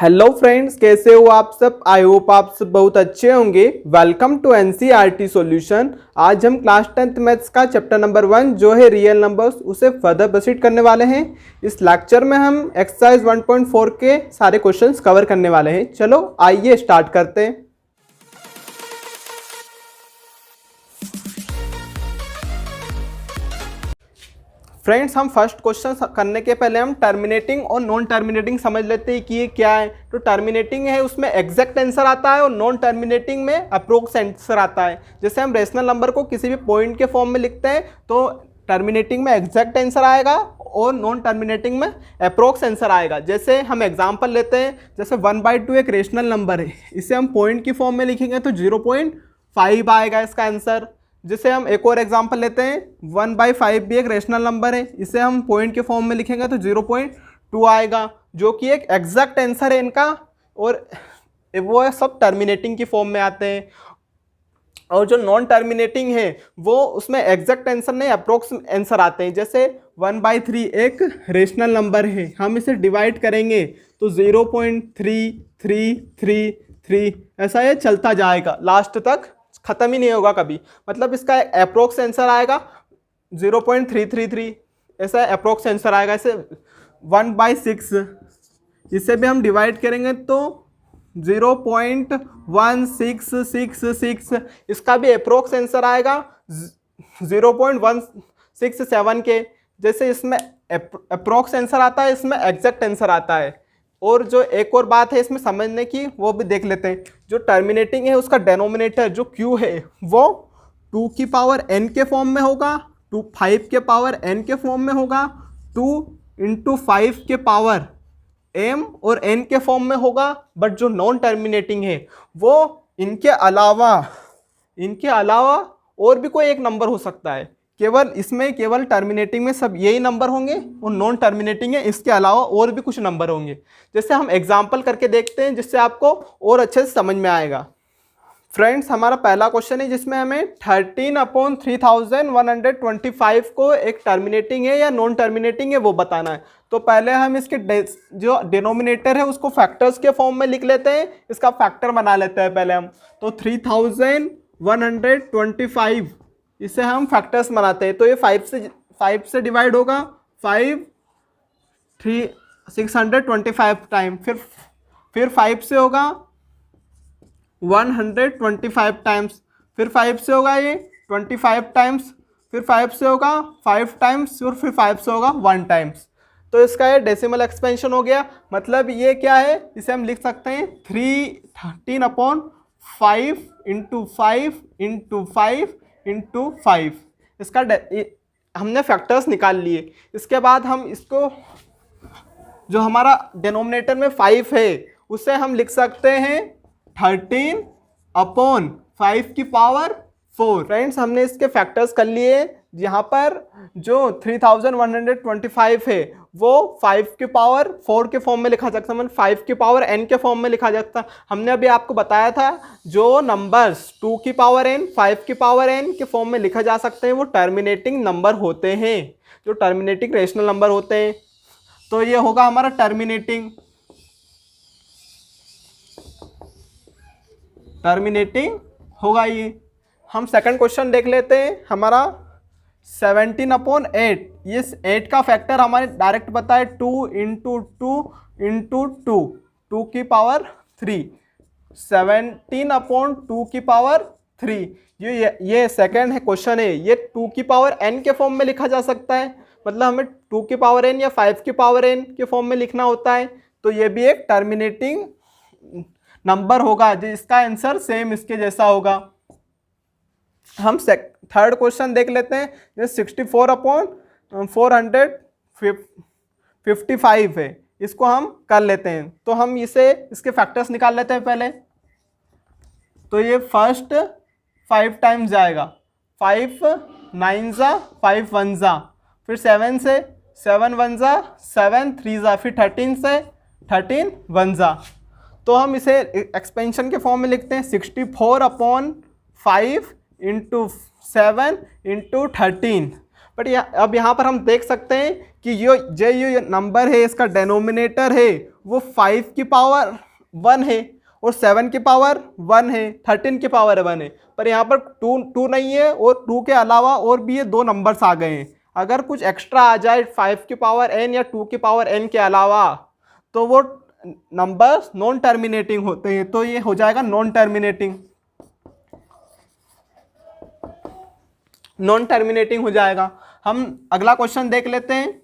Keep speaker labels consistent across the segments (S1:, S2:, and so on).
S1: Hello friends, कैसे हो आप सब। आई होप आप सब बहुत अच्छे होंगे। Welcome to NCERT solution. आज हम क्लास 10th मैथ्स का चैप्टर नंबर 1 जो है रियल नंबर्स उसे फर्दर प्रोसीड करने वाले हैं। इस लेक्चर में हम एक्सरसाइज 1.4 के सारे क्वेश्चंस कवर करने वाले हैं। चलो आइए स्टार्ट करते हैं। फ्रेंड्स, हम फर्स्ट क्वेश्चन करने के पहले हम टर्मिनेटिंग और नॉन टर्मिनेटिंग समझ लेते हैं कि ये क्या है। तो टर्मिनेटिंग है उसमें एग्जैक्ट आंसर आता है और नॉन टर्मिनेटिंग में अप्रोक्स आंसर आता है। जैसे हम रेशनल नंबर को किसी भी पॉइंट के फॉर्म में लिखते हैं तो टर्मिनेटिंग में एग्जैक्ट आंसर आएगा और नॉन टर्मिनेटिंग में अप्रोक्स आंसर आएगा। जैसे हम एग्जाम्पल लेते हैं, जैसे 1/2 एक रेशनल नंबर है, इसे हम पॉइंट की फॉर्म में लिखेंगे तो 0.5 आएगा इसका आंसर। जैसे हम एक और एग्जांपल लेते हैं, 1/5 भी एक रेशनल नंबर है, इसे हम पॉइंट के फॉर्म में लिखेंगे तो 0.2 आएगा, जो कि एक एग्जैक्ट आंसर है इनका। और वो सब टर्मिनेटिंग की फॉर्म में आते हैं। और जो नॉन टर्मिनेटिंग है वो उसमें एग्जैक्ट आंसर नहीं ऐप्रोक्स आंसर आते हैं। जैसे 1/3 एक रेशनल नंबर है, हम इसे डिवाइड करेंगे तो 0.3333 ऐसा ये चलता जाएगा, लास्ट तक ख़त्म ही नहीं होगा कभी। मतलब इसका अप्रोक्स आंसर आएगा 0.333, ऐसा अप्रोक्स आंसर आएगा। ऐसे 1/6 इसे भी हम डिवाइड करेंगे तो 0.1666, इसका भी अप्रोक्स आंसर आएगा 0.167 के। जैसे इसमें अप्रोक्स आंसर आता है, इसमें एग्जैक्ट आंसर आता है। और जो एक और बात है इसमें समझने की, वो भी देख लेते हैं। जो टर्मिनेटिंग है उसका डेनोमिनेटर जो q है वो 2 की पावर n के फॉर्म में होगा, 5 के पावर n के फॉर्म में होगा, 2 × 5 के पावर m और n के फॉर्म में होगा। बट जो नॉन टर्मिनेटिंग है वो इनके अलावा और भी कोई एक नंबर हो सकता है। केवल टर्मिनेटिंग में सब यही नंबर होंगे और नॉन टर्मिनेटिंग है इसके अलावा और भी कुछ नंबर होंगे। जैसे हम एग्जांपल करके देखते हैं जिससे आपको और अच्छे से समझ में आएगा। फ्रेंड्स, हमारा पहला क्वेश्चन है जिसमें हमें 13/3125 को एक टर्मिनेटिंग है या नॉन टर्मिनेटिंग है वो बताना है। तो पहले हम इसके जो डिनोमिनेटर है उसको फैक्टर्स के फॉर्म में लिख लेते हैं, इसका फैक्टर बना लेते हैं पहले हम। तो 3125 इसे हम फैक्टर्स बनाते हैं तो ये 5 से डिवाइड होगा, 625 टाइम, फिर 5 से होगा 125 टाइम्स, फिर 5 से होगा ये 25 टाइम्स, फिर 5 से होगा 5 टाइम्स, और फिर 5 से होगा 1 टाइम्स। तो इसका ये डेसिमल एक्सपेंशन हो गया। मतलब ये क्या है, इसे हम लिख सकते हैं 13/5 × 5 × 5 × 5। इसका हमने फैक्टर्स निकाल लिए। इसके बाद हम इसको, जो हमारा डिनोमिनेटर में 5 है उसे हम लिख सकते हैं 13/5 की पावर 4। फ्रेंड्स, हमने इसके फैक्टर्स कर लिए। यहाँ पर जो 3125 है वो 5 की पावर 4 के फॉर्म में लिखा जा सकता है, मतलब 5 की पावर n के फॉर्म में लिखा जा सकता है। हमने अभी आपको बताया था जो नंबर्स 2 की पावर n 5 की पावर n के फॉर्म में लिखा जा सकते हैं वो टर्मिनेटिंग नंबर होते हैं, जो टर्मिनेटिंग रेशनल नंबर होते हैं। तो ये होगा हमारा टर्मिनेटिंग होगा ये। हम सेकंड क्वेश्चन देख लेते हैं। हमारा 17/8, ये 8 का फैक्टर हमारे डायरेक्ट बताए 2 × 2 × 2 की पावर 3, 17/2 की पावर 3। ये सेकंड है क्वेश्चन है, ये 2 की पावर n के फॉर्म में लिखा जा सकता है। मतलब हमें 2 की पावर n या 5 की पावर n के फॉर्म में लिखना होता है। तो ये भी एक टर्मिनेटिंग नंबर होगा जिसका आंसर सेम इसके जैसा होगा। हम थर्ड क्वेश्चन देख लेते हैं। जो 64/455 है, इसको हम कर लेते हैं। तो हम इसके फैक्टर्स निकाल लेते हैं पहले। तो ये फर्स्ट 5 टाइम्स जाएगा, 5 9 ज़ा 5 1 ज़ा, फिर 7 से 7 1 ज़ा 7 3 ज़ा, फिर 13 से 13 1 ज़ा। तो हम इसे एक्सपेंशन के फॉर्म में लिखते हैं 64/5 × 7 × 13। बट अब यहाँ पर हम देख सकते हैं कि ये नंबर है, इसका डेनोमिनेटर है वो 5 की पावर 1 है और 7 की पावर 1 है, 13 की पावर 1 है, पर यहाँ पर 2 नहीं है और 2 के अलावा और भी ये 2 नंबर्स आ गए हैं। अगर कुछ एक्स्ट्रा आ जाए 5 की पावर n या 2 की पावर n के अलावा तो वो नंबर्स नॉन टर्मिनेटिंग होते हैं, तो ये हो जाएगा नॉन टर्मिनेटिंग, नॉन टर्मिनेटिंग हो जाएगा। हम अगला क्वेश्चन देख लेते हैं।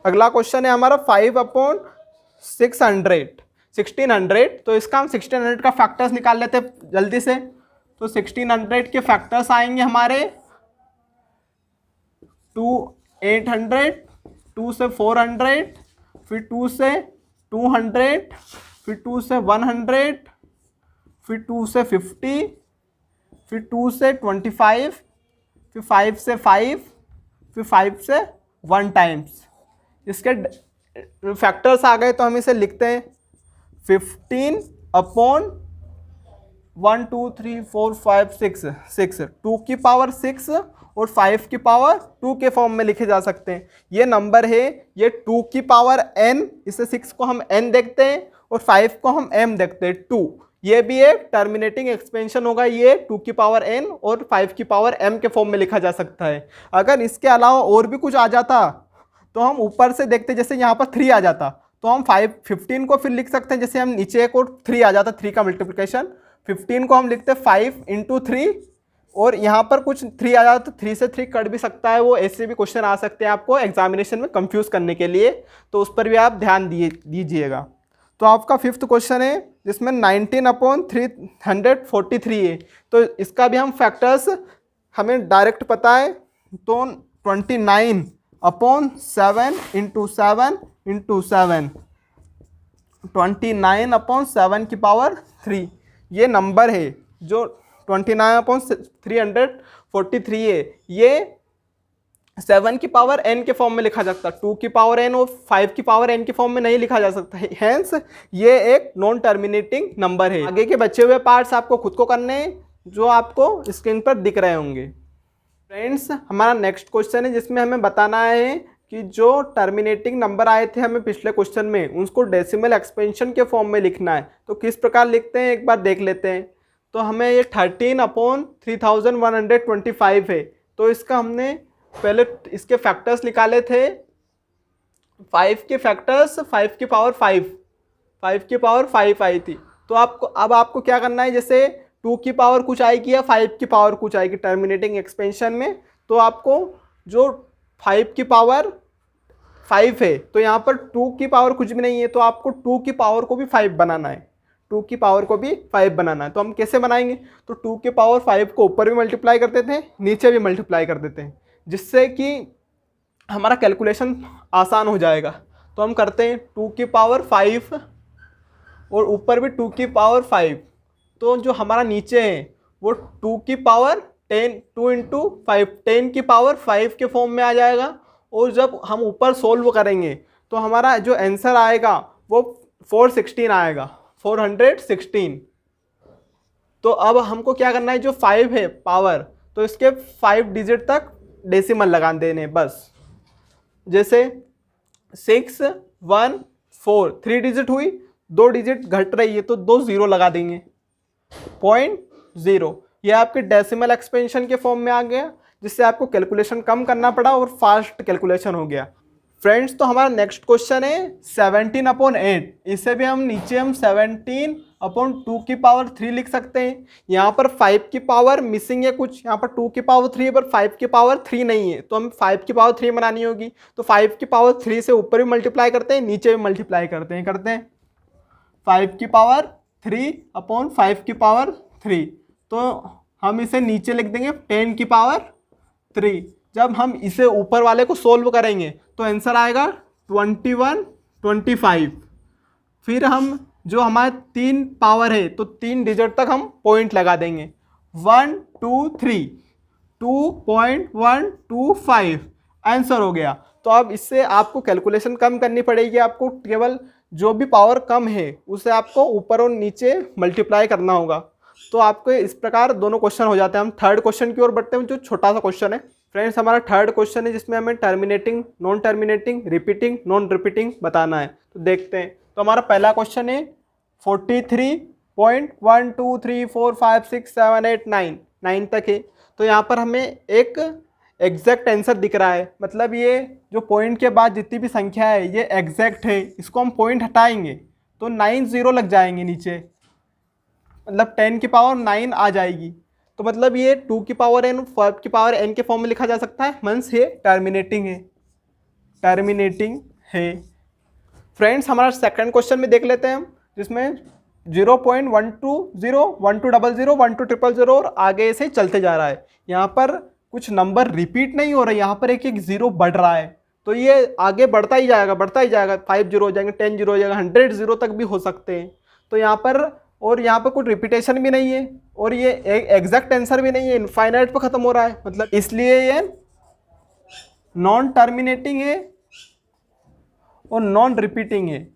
S1: अगला क्वेश्चन है हमारा 5/1600, तो इसका हम 1600 का फैक्टर्स निकाल लेते हैं जल्दी से। तो 1600 के फैक्टर्स आएंगे हमारे 2 800, 2 से 400, फिर 2 से 200, फिर 2 से 100, फिर 2 से 50, फिर 2 से 25, फिर 5 से 5, फिर 5 से 1 टाइम्स। इसके फैक्टर्स आ गए तो हम इसे लिखते हैं 15/1 2 3 4 5 6, 2 की पावर 6 और 5 की पावर 2 के फॉर्म में लिखे जा सकते हैं। ये नंबर है, ये 2 की पावर n, इसे 6 को हम n देखते हैं और 5 को हम m देखते हैं 2। ये भी एक टर्मिनेटिंग एक्सपेंशन होगा, ये 2 की पावर n और 5 की पावर m के फॉर्म में लिखा जा सकता है। अगर इसके अलावा और भी कुछ आ जाता तो हम ऊपर से देखते, जैसे यहाँ पर 3 आ जाता तो हम 15 को फिर लिख सकते हैं, जैसे हम नीचे एक और 3 आ जाता, 3 का मल्टीप्लिकेशन, 15 को हम लिखते हैं 5 × 3 और यहाँ पर कुछ 3 आ जाता तो 3 से 3 कट भी सकता है। वो ऐसे भी क्वेश्चन आ सकते हैं आपको एग्जामिनेशन में कंफ्यूज करने के लिए, तो उस पर भी आप ध्यान दीजिएगा। तो आपका 5th क्वेश्चन है जिसमें 19/343 है, तो इसका भी हम फैक्टर्स हमें डायरेक्ट पता है, तो 29/7 × 7 × 7, 29/7 की पावर 3 ये नंबर है जो 29/343 है। ये 7 की पावर n के फॉर्म में लिखा जा सकता है, 2 की पावर n और 5 की पावर n के फॉर्म में नहीं लिखा जा सकता है, हेंस ये एक नॉन टर्मिनेटिंग नंबर है। आगे के बचे हुए पार्ट्स आपको खुद को करने हैं जो आपको स्क्रीन पर दिख रहे होंगे। फ्रेंड्स, हमारा नेक्स्ट क्वेश्चन है जिसमें हमें बताना है कि जो टर्मिनेटिंग नंबर आए थे हमें पिछले क्वेश्चन में, उसको डेसिमल एक्सपेंशन के फॉर्म में लिखना है। तो किस प्रकार लिखते हैं एक बार देख लेते हैं। तो हमें ये 13/3125 है, तो इसका हमने पहले इसके फैक्टर्स निकाले थे, 5 के फैक्टर्स 5 की पावर 5 की पावर 5 आई थी। तो अब आपको क्या करना है, जैसे 2 की पावर कुछ आएगी या 5 की पावर कुछ आएगी टर्मिनेटिंग एक्सपेंशन में, तो आपको जो 5 की पावर 5 है तो यहाँ पर 2 की पावर कुछ भी नहीं है, तो आपको 2 की पावर को भी 5 बनाना है, 2 की पावर को भी 5 बनाना है। तो हम कैसे बनाएंगे, तो 2 की पावर 5 को ऊपर भी मल्टीप्लाई कर देते हैं, नीचे भी मल्टीप्लाई कर देते हैं, जिससे कि हमारा कैलकुलेशन आसान हो जाएगा। तो हम करते हैं 2 की पावर 5 और ऊपर भी 2 की पावर 5, तो जो हमारा नीचे है वो 2 की पावर 10, 2 × 5 10 की पावर 5 के फॉर्म में आ जाएगा। और जब हम ऊपर सोल्व करेंगे तो हमारा जो आंसर आएगा वो 416 आएगा, 416। तो अब हमको क्या करना है, जो 5 है पावर, तो इसके 5 डिजिट तक डेसिमल लगा देने बस। जैसे 6 1 4 3 डिजिट हुई, 2 डिजिट घट रही है तो 2 0 लगा देंगे, 0.0। यह आपके डेसिमल एक्सपेंशन के फॉर्म में आ गया, जिससे आपको कैलकुलेशन कम करना पड़ा और फास्ट कैलकुलेशन हो गया। फ्रेंड्स, तो हमारा नेक्स्ट क्वेश्चन है 17/8। इसे भी हम नीचे 17/2 की पावर 3 लिख सकते हैं। यहाँ पर 5 की पावर मिसिंग है कुछ, यहाँ पर 2 की पावर 3 है पर 5 की पावर 3 नहीं है, तो हम 5 की पावर 3 बनानी होगी। तो 5 की पावर 3 से ऊपर भी मल्टीप्लाई करते हैं, नीचे भी मल्टीप्लाई करते हैं 5 की पावर 3/5 की पावर 3, तो हम इसे नीचे लिख देंगे 10 की पावर 3। जब हम इसे ऊपर वाले को सोल्व करेंगे तो आंसर आएगा 21/25। फिर हम जो हमारे 3 पावर है तो 3 डिजिट तक हम पॉइंट लगा देंगे, 1 2 3, 2.125 आंसर हो गया। तो अब इससे आपको कैलकुलेशन कम करनी पड़ेगी, आपको केवल जो भी पावर कम है उसे आपको ऊपर और नीचे मल्टीप्लाई करना होगा। तो आपको इस प्रकार दोनों क्वेश्चन हो जाते हैं। हम थर्ड क्वेश्चन की ओर बढ़ते हैं, जो छोटा सा क्वेश्चन है। फ्रेंड्स हमारा थर्ड क्वेश्चन है जिसमें हमें terminating, non terminating, repeating, non repeating बताना है। तो देखते हैं। तो हमारा पहला क्वेश्चन है 43.123456789 9 तक है। तो यहाँ पर हमें एक एग्जैक्ट आंसर दिख रहा है, मतलब ये जो पॉइंट के बाद जितनी भी संख्या है ये एग्जैक्ट है। इसको हम पॉइंट हटाएंगे तो 9 0 लग जाएंगे नीचे, मतलब 10 की पावर 9 आ जाएगी। तो मतलब ये 2 की पावर n 5 की पावर n के फॉर्म में लिखा जा सकता है। मीन्स ये टर्मिनेटिंग है, टर्मिनेटिंग है। फ्रेंड्स हमारा सेकंड क्वेश्चन में देख लेते हैं हम, जिसमें 0.120 1200 12000 और आगे से चलते जा रहा है। यहाँ पर कुछ नंबर रिपीट नहीं हो रहे, यहाँ पर एक एक जीरो बढ़ रहा है। तो ये आगे बढ़ता ही जाएगा, बढ़ता ही जाएगा। 5 0 हो जाएंगे, 10 0 हो जाएगा, 100 0 तक भी हो सकते हैं। तो यहाँ पर, और यहाँ पर कुछ रिपीटेशन भी नहीं है और ये एग्जैक्ट आंसर भी नहीं है, इनफाइनाइट पर खत्म हो रहा है। मतलब इसलिए ये नॉन टर्मिनेटिंग है और नॉन रिपीटिंग है।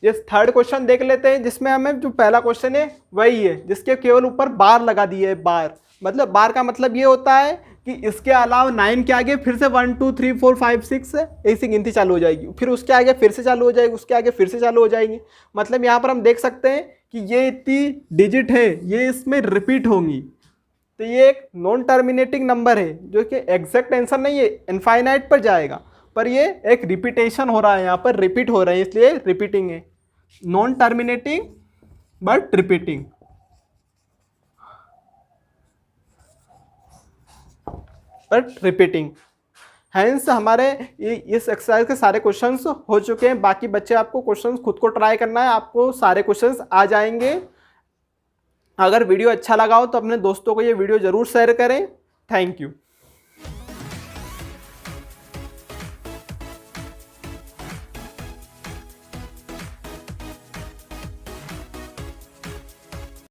S1: ये थर्ड क्वेश्चन देख लेते हैं, जिसमें हमें जो पहला क्वेश्चन है वही है, जिसके केवल ऊपर बार लगा दिए है। बार मतलब, बार का मतलब ये होता है कि इसके अलावा 9 के आगे फिर से 1 2 3 4 5 6 ऐसी गिनती चालू हो जाएगी, फिर उसके आगे फिर से चालू हो जाएगी, उसके आगे फिर से चालू हो जाएगी। मतलब यहाँ पर हम देख सकते हैं कि ये इतनी डिजिट है, ये इसमें रिपीट होंगी। तो ये एक नॉन टर्मिनेटिंग नंबर है, जो कि एग्जैक्ट आंसर नहीं है, इनफाइनाइट पर जाएगा, पर ये एक रिपीटेशन हो रहा है, यहाँ पर रिपीट हो रहे हैं, इसलिए रिपीटिंग है। Non terminating but repeating. But repeating. Hence हमारे इस एक्सरसाइज के सारे क्वेश्चंस हो चुके हैं। बाकी बच्चे आपको क्वेश्चंस खुद को ट्राई करना है, आपको सारे क्वेश्चंस आ जाएंगे। अगर वीडियो अच्छा लगा हो तो अपने दोस्तों को ये वीडियो ज़रूर शेयर करें। Thank you.